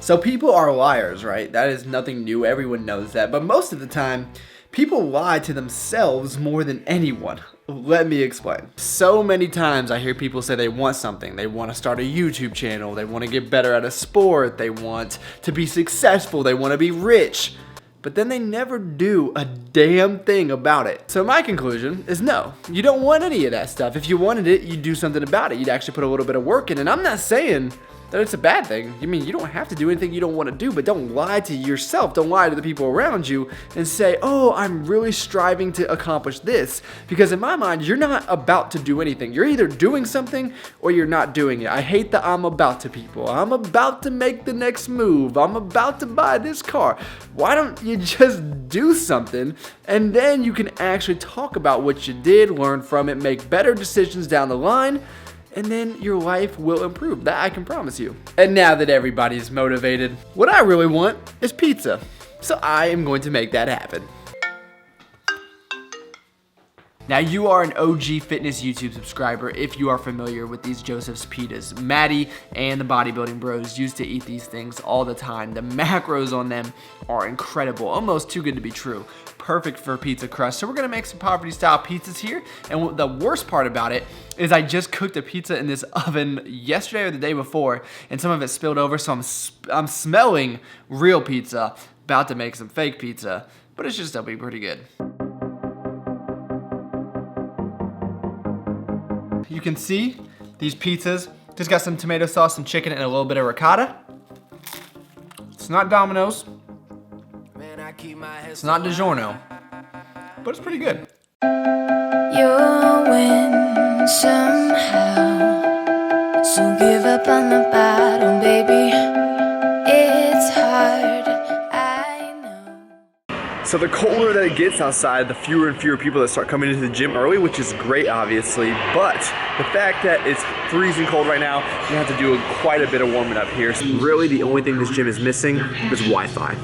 So people are liars, right? That is nothing new. Everyone knows that. But most of the time, people lie to themselves more than anyone. Let me explain. So many times I hear people say they want something. They want to start a YouTube channel. They want to get better at a sport. They want to be successful. They want to be rich. But then they never do a damn thing about it. So my conclusion is no, you don't want any of that stuff. If you wanted it, you'd do something about it. You'd actually put a little bit of work in. And I'm not saying that it's a bad thing. I mean, you don't have to do anything you don't want to do, but don't lie to yourself. Don't lie to the people around you and say, oh, I'm really striving to accomplish this. Because in my mind, you're not about to do anything. You're either doing something or you're not doing it. I hate the I'm about to people. I'm about to make the next move. I'm about to buy this car. Why don't you just do something and then you can actually talk about what you did, learn from it, make better decisions down the line, and then your life will improve. That I can promise you. And now that everybody's motivated, what I really want is pizza. So I am going to make that happen. Now you are an OG Fitness YouTube subscriber if you are familiar with these Joseph's pitas. Maddie and the bodybuilding bros used to eat these things all the time. The macros on them are incredible, almost too good to be true. Perfect for pizza crust. So we're gonna make some poverty style pizzas here. And the worst part about it is I just cooked a pizza in this oven yesterday or the day before, and some of it spilled over, so I'm smelling real pizza. About to make some fake pizza, but it should still be pretty good. You can see these pizzas just got some tomato sauce, some chicken, and a little bit of ricotta. It's not Domino's. It's not DiGiorno, but it's pretty good. You'll win somehow, so give up on the battle, baby. It's hard, I know. So the colder that it gets outside, the fewer and fewer people that start coming into the gym early, which is great, obviously. But the fact that it's freezing cold right now, you have to do quite a bit of warming up here. So really, the only thing this gym is missing is Wi-Fi.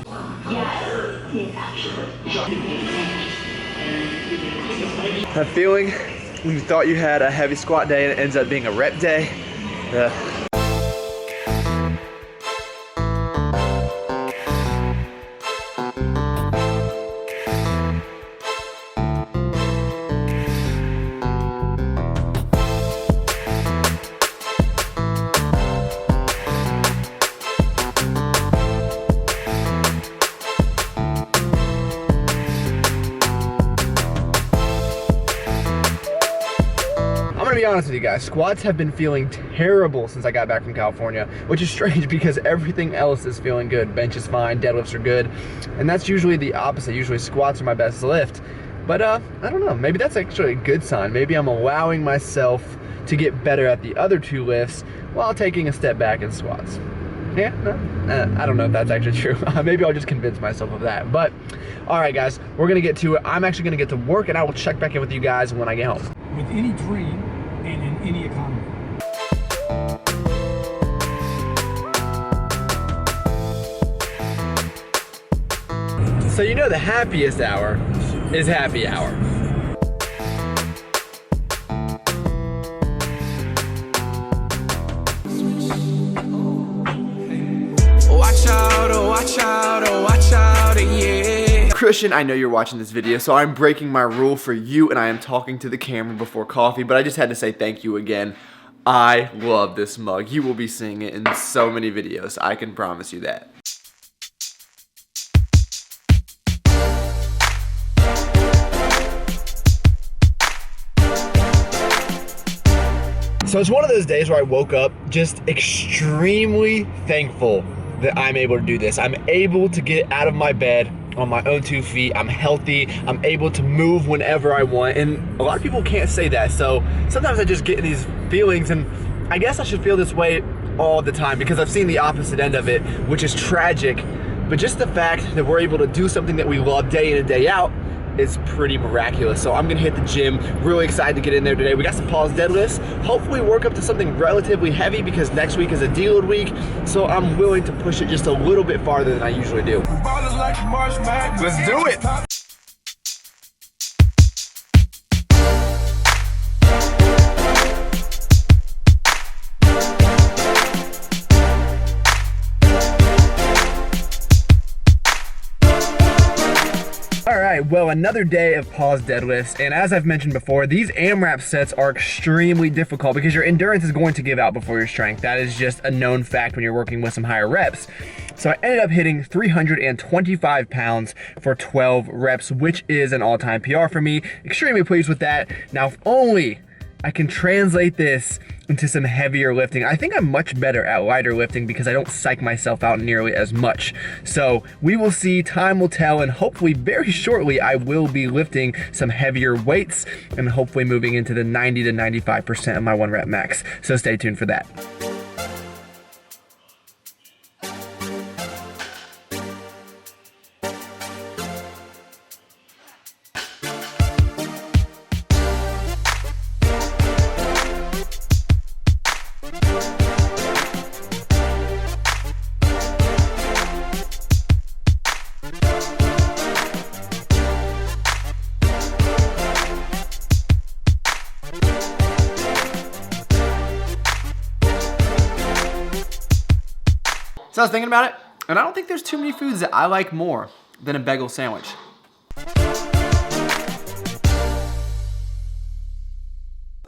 That feeling when you thought you had a heavy squat day and it ends up being a rep day. I'm gonna be honest with you guys, squats have been feeling terrible since I got back from California, which is strange because everything else is feeling good. Bench is fine, deadlifts are good, and that's usually the opposite. Usually squats are my best lift, but I don't know, maybe that's actually a good sign. Maybe I'm allowing myself to get better at the other two lifts while taking a step back in squats. Yeah, no, I don't know if that's actually true. Maybe I'll just convince myself of that. But all right, guys, we're gonna get to it. I'm actually gonna get to work, and I will check back in with you guys when I get home. With any dream and in any economy. So you know the happiest hour is happy hour. Watch out, oh watch out, oh watch out, yeah. Christian, I know you're watching this video, so I'm breaking my rule for you, and I am talking to the camera before coffee, but I just had to say thank you again. I love this mug. You will be seeing it in so many videos. I can promise you that. So it's one of those days where I woke up just extremely thankful that I'm able to do this. I'm able to get out of my bed on my own 2 feet. I'm healthy. I'm able to move whenever I want. And a lot of people can't say that. So sometimes I just get these feelings, and I guess I should feel this way all the time because I've seen the opposite end of it, which is tragic. But just the fact that we're able to do something that we love day in and day out is pretty miraculous. So I'm gonna hit the gym, really excited to get in there today. We got some pause deadlifts, hopefully work up to something relatively heavy because next week is a deload week, so I'm willing to push it just a little bit farther than I usually do. Let's do it! Alright, well, another day of pause deadlifts, and as I've mentioned before, these AMRAP sets are extremely difficult because your endurance is going to give out before your strength. That is just a known fact when you're working with some higher reps. So I ended up hitting 325 pounds for 12 reps, which is an all-time PR for me. Extremely pleased with that. Now, if only I can translate this into some heavier lifting. I think I'm much better at lighter lifting because I don't psych myself out nearly as much. So we will see, time will tell, and hopefully very shortly I will be lifting some heavier weights and hopefully moving into the 90 to 95% of my 1 rep max. So stay tuned for that. So I was thinking about it, and I don't think there's too many foods that I like more than a bagel sandwich.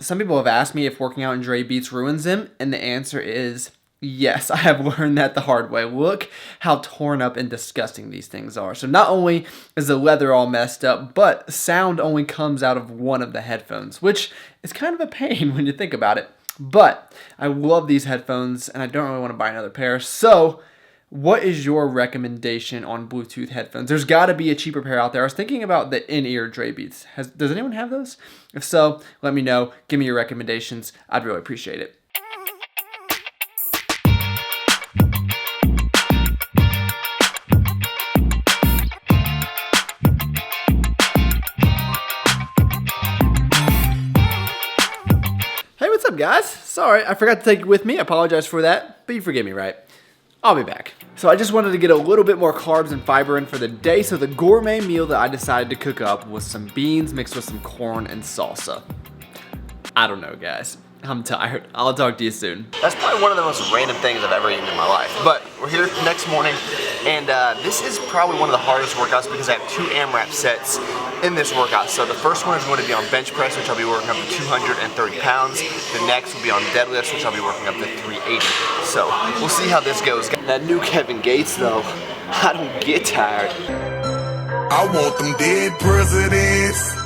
Some people have asked me if working out in Dre Beats ruins them, and the answer is yes. I have learned that the hard way. Look how torn up and disgusting these things are. So not only is the leather all messed up, but sound only comes out of one of the headphones, which is kind of a pain when you think about it. But I love these headphones, and I don't really want to buy another pair. So what is your recommendation on Bluetooth headphones? There's got to be a cheaper pair out there. I was thinking about the in-ear Dre Beats. Does anyone have those? If so, let me know. Give me your recommendations. I'd really appreciate it. What's up, guys? Sorry, I forgot to take you with me. I apologize for that, but you forgive me, right? I'll be back. So I just wanted to get a little bit more carbs and fiber in for the day, so the gourmet meal that I decided to cook up was some beans mixed with some corn and salsa. I don't know, guys. I'm tired. I'll talk to you soon. That's probably one of the most random things I've ever eaten in my life. But we're here next morning, and this is probably one of the hardest workouts because I have 2 AMRAP sets in this workout. So the first one is going to be on bench press, which I'll be working up to 230 pounds. The next will be on deadlifts, which I'll be working up to 380. So we'll see how this goes. That new Kevin Gates, though, I don't get tired. I want them dead presidents.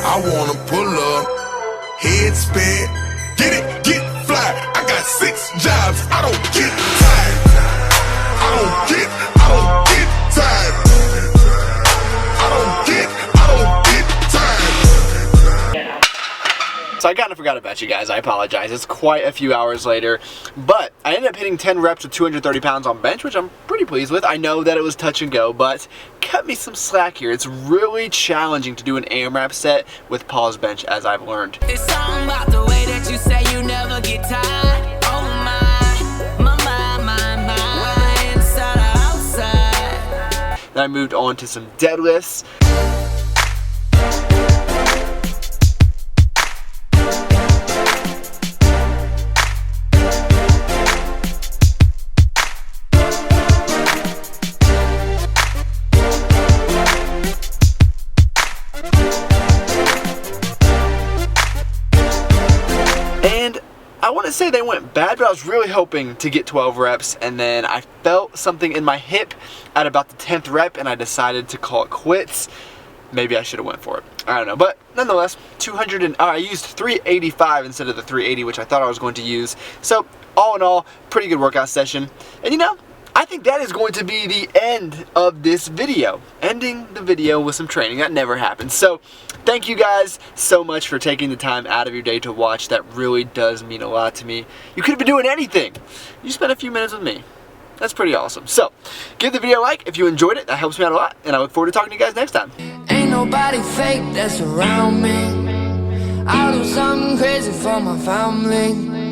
I want to pull up, head spin. Get it, get fly. I got 6 jobs. I don't get tired. I don't get tired. I don't get tired. So I kind of forgot about you guys. I apologize. It's quite a few hours later, but I ended up hitting 10 reps with 230 pounds on bench, which I'm pretty pleased with. I know that it was touch and go, but cut me some slack here. It's really challenging to do an AMRAP set with pause bench, as I've learned. It's something about the way that you say you never get tired. Oh my, whether inside or outside. Then I moved on to some deadlifts. I want to say they went bad, but I was really hoping to get 12 reps, and then I felt something in my hip at about the 10th rep, and I decided to call it quits. Maybe I should have went for it. I don't know, but nonetheless, I used 385 instead of the 380, which I thought I was going to use. So all in all, pretty good workout session. And you know, I think that is going to be the end of this video. Ending the video with some training. That never happens. So thank you guys so much for taking the time out of your day to watch. That really does mean a lot to me. You could have been doing anything. You spent a few minutes with me. That's pretty awesome. So give the video a like if you enjoyed it. That helps me out a lot. And I look forward to talking to you guys next time. Ain't nobody fake that's around me. I'll do something crazy for my family.